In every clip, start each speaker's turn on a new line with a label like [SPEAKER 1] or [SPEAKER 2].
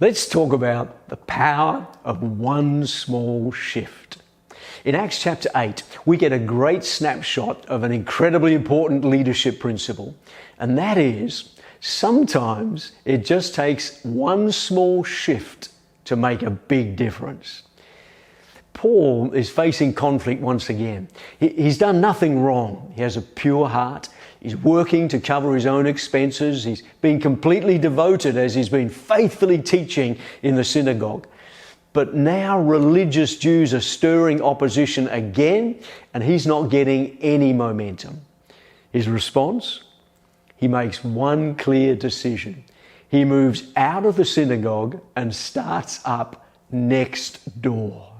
[SPEAKER 1] Let's talk about the power of one small shift. In Acts chapter 8, we get a great snapshot of an incredibly important leadership principle, and that is, sometimes it just takes one small shift to make a big difference. Paul is facing conflict once again. He's done nothing wrong. He has a pure heart. He's working to cover his own expenses. He's been completely devoted as he's been faithfully teaching in the synagogue. But now religious Jews are stirring opposition again, and he's not getting any momentum. His response? He makes one clear decision. He moves out of the synagogue and starts up next door.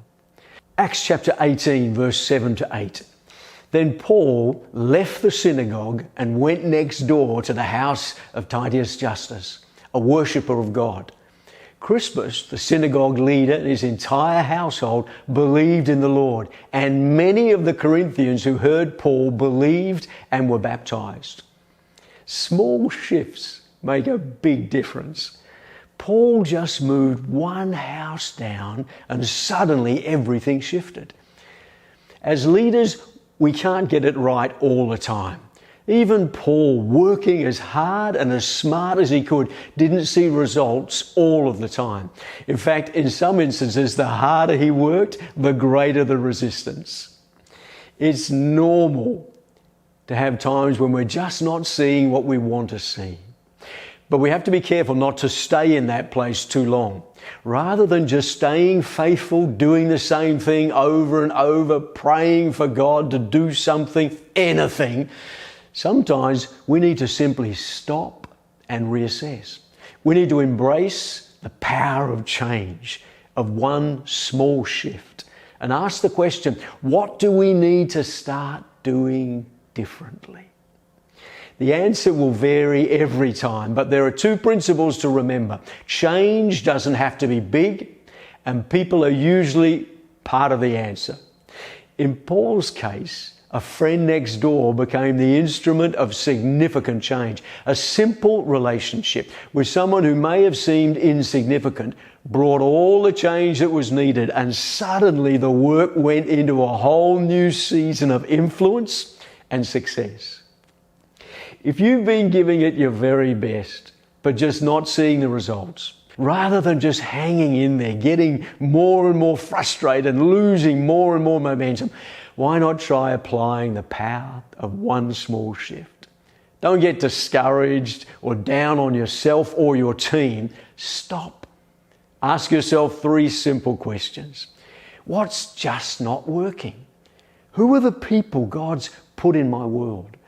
[SPEAKER 1] Acts chapter 18, verse 7 to 8. Then Paul left the synagogue and went next door to the house of Titius Justus, a worshipper of God. Crispus, the synagogue leader, and his entire household believed in the Lord, and many of the Corinthians who heard Paul believed and were baptized. Small shifts make a big difference. Paul just moved one house down and suddenly everything shifted. As leaders, we can't get it right all the time. Even Paul, working as hard and as smart as he could, didn't see results all of the time. In fact, in some instances, the harder he worked, the greater the resistance. It's normal to have times when we're just not seeing what we want to see. But we have to be careful not to stay in that place too long. Rather than just staying faithful, doing the same thing over and over, praying for God to do something, anything, sometimes we need to simply stop and reassess. We need to embrace the power of change, of one small shift, and ask the question, what do we need to start doing differently? The answer will vary every time, but there are two principles to remember. Change doesn't have to be big, and people are usually part of the answer. In Paul's case, a friend next door became the instrument of significant change. A simple relationship with someone who may have seemed insignificant brought all the change that was needed, and suddenly the work went into a whole new season of influence and success. If you've been giving it your very best, but just not seeing the results, rather than just hanging in there, getting more and more frustrated and losing more and more momentum, why not try applying the power of one small shift? Don't get discouraged or down on yourself or your team. Stop. Ask yourself three simple questions. What's just not working? Who are the people God's put in my world?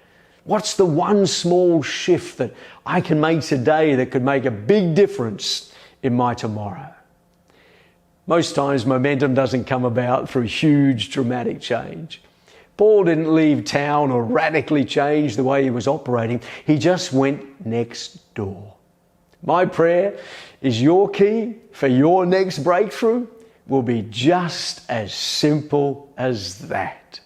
[SPEAKER 1] What's the one small shift that I can make today that could make a big difference in my tomorrow? Most times momentum doesn't come about through huge dramatic change. Paul didn't leave town or radically change the way he was operating. He just went next door. My prayer is your key for your next breakthrough will be just as simple as that.